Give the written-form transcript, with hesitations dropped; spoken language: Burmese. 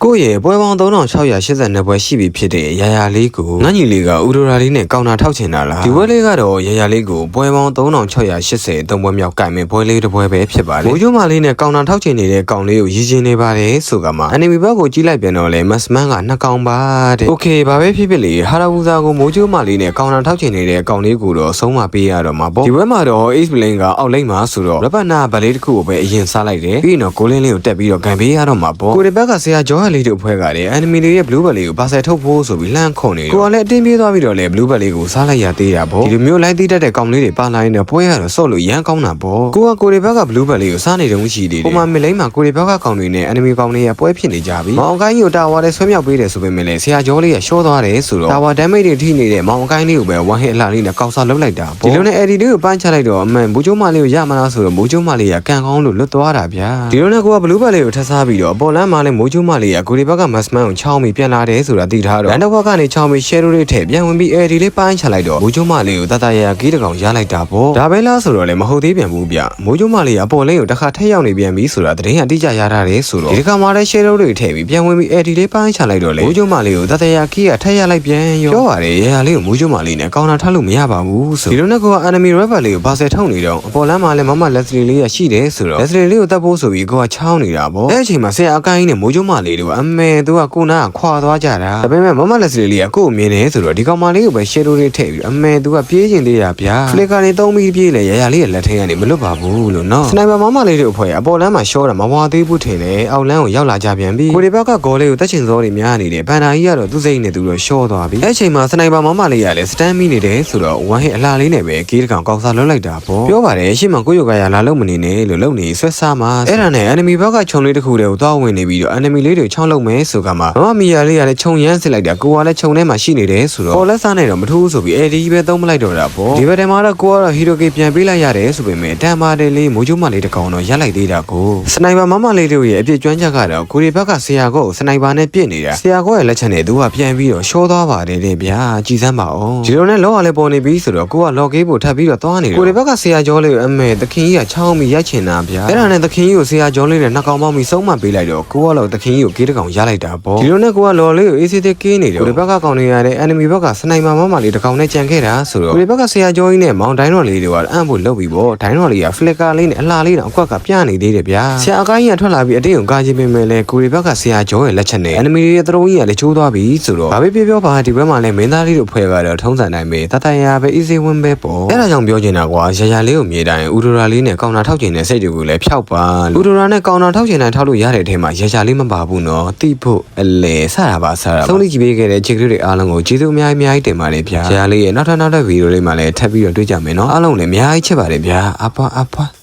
ကိုယ့်ရဲ့ပွဲပေါင်း3682ပွဲရှိပြီဖြစ်တဲ့ရာရာလေးကိုငှက်ညီလေးကဥဒရာလေးနဲ့ကောင်တာထောက်ချင်တာလားဒီပွဲလေးကတော့ရာရာလေးကိုပွဲပေါင်း3683ပွဲမြောက်ကင်မဲ့ပွဲလေးတစ်ပွဲပဲဖြစ်ပါတယ်မိုးကျိုးမလေးနဲ့ကောင်တာထောက်ချင်နေတဲ့ကောင်လေးကိုရည်ချင်နေပါတယ်ဆိုကမှအန်နီမီဘက်ကိုကြီးလိုက်ပြန်တော့လေမတ်စမန်က2ကောင်ပါတဲ့โอเคဘာပဲဖြစ်ဖြစ်လေဟာရာဘူဇာကိုမိုးကျိုးမလေးနဲ့ကောင်တာထောက်ချင်နေတဲ့ကောင်လေးကိုတော့ဆုံးမပေးရတော့မှာပေါ့ဒီပွဲမှာတော့ Ace Blink ကအောက်လိမ့်မှာဆိုတော့ရပတ်နာဗလေးတစ်ခုကိုပဲအရင်စားလိုက်တယ်ပြီးတော့ကိုလင်းလေးကိုတက်ပြီးတော့ကန်ပေးရတော့မှာပေါ့ကိုဒီဘက်ကဆရာဂျောဟန်လေးတို့ဖွဲ့ကလည်းအန်မီလေးရဲ့ blue bell လေးကိုပါဆယ်ထုတ်ဖို့ဆိုပြီးလှမ်းခုန်နေတယ်ကိုကလည်းအတင်းပြေးသွားပြီးတော့လေ blue bell လေးကိုစားလိုက်ရသေးတာပေါ့ဒီလိုမျိုးလိုက်သေးတတ်တဲ့ကောင်လေးတွေပါလာရင်တော့ပွဲရတော့ဆော့လို့ရမ်းကောင်းတာပေါ့ကိုဒီဘက်က blue bell လေးကိုစားနေတုံးရှိသေးတယ်ပုံမှန်မလိမ့်မှာကိုဒီဘက်ကကောင်တွေနဲ့အန်မီကောင်တွေရဲ့ပွဲဖြစ်နေကြပြီမောင်ကိုင်းကြီးကိုတာဝါနဲ့ဆွဲမြောက်ပေးတယ်ဆိုပေမဲ့လည်းဆရာဂျောလေးကရှော့သွားတယ်ဆိုတော့တာဝါ damage တွေထိနေတဲ့မောင်ကိုင်းလေးကိုပဲ1 hit အလှလေးနဲ့ကောက်စားလုပ်လိုက်တာပေါ့ဒီလိုနဲ့ edit လေးကိုပန်းချလိုက်တော့အမှန်မိုးကျိုးမလေးကိုရမလားဆိုတော့မိုးကျိုးမလေးကကန်ကောင်းလို့လွတ်သွားတာဗျာဒီလိုနဲ့ကိုက blue bell လေးကိုထပ်စားပြီးတော့ပေါ်လမ်းမှာလည်းမိုးကျိုးမလေးကကိုဒီဘက်က massman ကိုချောင်းပြီးပြန်လာတယ်ဆိုတာသိထားတော့လန်တော့ဘက်ကနေချောင်းပြီး share လေးထည့်ပြန်ဝင်ပြီး edit လေးပိုင်းချလိုက်တော့မိုးကျိုးမလေးကိုတတရဂီးတကောင်ရလိုက်တာပေါ့ဒါပဲလားဆိုတော့လည်းမဟုတ်သေးပြန်ဘူးဗျမိုးကျိုးမလေးကအပေါ်လင်းကိုတစ်ခါထည့်ရောက်နေပြန်ပြီဆိုတာတရင်အတိအကျရထားတယ်ဆိုတော့ဒီတစ်ခါမှလည်း share လေးထည့်ပြီးပြန်ဝင်ပြီး edit လေးပိုင်းချလိုက်တော့လေမိုးကျိုးမလေးကိုတတရဂီးကထည့်ရလိုက်ပြန်ရောပြောပါတယ်ရရလေးကိုမိုးကျိုးမလေးနဲ့ကောင်တာထားလို့မရပါဘူးဆိုဒီလိုနဲ့ကိုက enemy rival လေးကိုဘာဆယ်ထုတ်နေတော့အပေါ်လမ်းမှာလည်းမမ Leslie လေးရရှိတယ်ဆိုတော့ Leslie လေးကိုတတ်ဖို့ဆိုပြီးကိုကချောင်းနေတာပေါ့အဲ့အချိန်မှာဆရာအကိုင်းနဲ့မိုးကျိုးမလေးတို့အမေသူကကိုနာကခွာသွားကြတာဒါပေမဲ့မမ Leslie လေးကကို့ကိုမြင်နေဆိုတော့ဒီကောင်မလေးကိုပဲ shadow လေးထည့်ပြီးအမေသူကပြေးကျင်သေးတာဗျာ flicker နဲ့သုံးပြီးပြေးလေရရလေးရဲ့လက်ထဲကနေမလွတ်ပါဘူးလို့နော်စနိုက်ပါမမလေးတို့အဖွဲ့အပေါ်လမ်းမှာရှော့တာမဝါသေးဘူးထင်တယ်အောက်လမ်းကိုရောက်လာကြပြန်ပြီကိုဒီဘက်ကဂေါ်လေးကိုတက်ချင်စောတွေများနေတယ်ဘန်နာကြီးကတော့သူ့စိတ်နဲ့သူတော့ရှော့သွားပြီအဲ့အချိန်မှာစနိုက်ပါမမလေးကလည်းစတန်မီနေတယ်ဆိုတော့1 hit အလှလေးနဲ့ပဲဂေးတကောင်ကောက်စားလွတ်လိုက်တာပေါ့ပြောပါတယ်ရှေ့မှာကိုယောဂရလာလို့မနေနဲ့လို့လုံနေဆွဲစားမှာအဲ့ဒါနဲ့ enemy ဘက်ကခြုံလေးတစ်ခုတည်းကိုသွားဝင်နေပြီးတော့ enemy လေးတွေချောင်းလုံးမယ်ဆိုကမှမမမီယာလေးကလည်းခြုံရမ်းစစ်လိုက်တာကိုကလည်းခြုံထဲမှာရှိနေတယ်ဆိုတော့ပေါ်လက်စားနေတော့မထူးဆိုပြီးအဲဒီပဲသုံးမလိုက်တော့တာပေါ့ဒီဘက်ထဲမှာတော့ကိုကတော့ hero ကေပြန်ပေးလိုက်ရတယ်ဆိုပေမဲ့တန်မာတယ်လေးမိုးကျိုးမလေးတစ်ကောင်တော့ရက်လိုက်သေးတာကိုစနိုက်ပါမမလေးတို့ရဲ့အပြစ်ကျွမ်းချက်ကတော့ကိုဒီဘက်ကဆရာကောကိုစနိုက်ပါနဲ့ပြစ်နေတာဆရာကောရဲ့လက်ချက်နဲ့သူကပြန်ပြီးတော့ရှော့သွားပါတယ်တဲ့ဗျာကြည်စမ်းပါအောင်ဒီလိုနဲ့လောကလည်းပေါ်နေပြီဆိုတော့ကိုကလော်ကေးဖို့ထပ်ပြီးတော့သွားနေတယ်ကိုဒီဘက်ကဆရာကျော်လေးကိုအမေသခင်ကြီးကချောင်းပြီးရိုက်ချင်တာဗျာအဲ့ဒါနဲ့သခင်ကြီးကိုဆရာကျော်လေးနဲ့နှစ်ကောင်ပေါင်းပြီးဆုံးမပေးလိုက်တော့ကိုကတော့သခင်ကြီးကိုကေးတကောင်ရလိုက်တာပေါ့ဒီလိုနဲ့ကိုကလော်လေးကိုအေးစစ်စစ်ကေးနေတယ်ကိုဒီဘက်ကကောင်နေရတဲ့ enemy ဘက်ကစနိုက်ပါမမလေးတကောင်နဲ့ကြံခဲ့တာဆိုတော့ကိုဒီဘက်ကဆရာကျော်ကြီးနဲ့မောင်တိုင်းတော်လေးတွေကအံ့ဖို့လုပ်ပြီးပေါ့တိုင်းတော်လေးက flicker လေးနဲ့အလှလေးတော့အကွက်ကပြနေသေးတယ်ဗျာဆရာအကိုင်းကြီးကထွက်လာပြီးအတင်းကိုကားချင်းပင်မဲ့လဲကိုဒီဘက်ကဆရာကျော်ရဲ့လက်ချက်နဲ့ enemy ရဲ့သရုံးကြီးကလည်းချိုးသွားပြီဆိုတော့ဘာပဲပြောပါဒီဘက်မှာလည်းမင်းသားလေးတို့ဖွဲ့ကတော့ထုံးစံတိုင်းပဲတတရပဲ easy win ပဲပေါ့အဲ့ဒါကြောင့်ပြောချင်တာကွာရရလေးကိုမြေတိုင်းဥဒရာလေးနဲ့ကောင်တာထောက်ချင်တဲ့စိတ်တွေကိုလည်းဖျောက်ပါဥဒရာနဲ့ကောင်တာထောက်ချင်တိုင်းထောက်လို့ရတဲ့အထဲမှာရရလေးမပါဘူးနော်တိဖို့အလဲစတာပါဆုံးလေးကြည့်ပေးခဲ့တဲ့ချစ်ကလေးတွေအားလုံးကိုကျေးဇူးအများကြီးတင်ပါတယ်ဗျာရရလေးရဲ့နောက်ထပ်ဗီဒီယိုလေးမှာလည်းထပ်ပြီးတော့တွေ့ကြမယ်နော်အားလုံးလည်းအများကြီးချစ်ပါတယ်ဗျာအပွား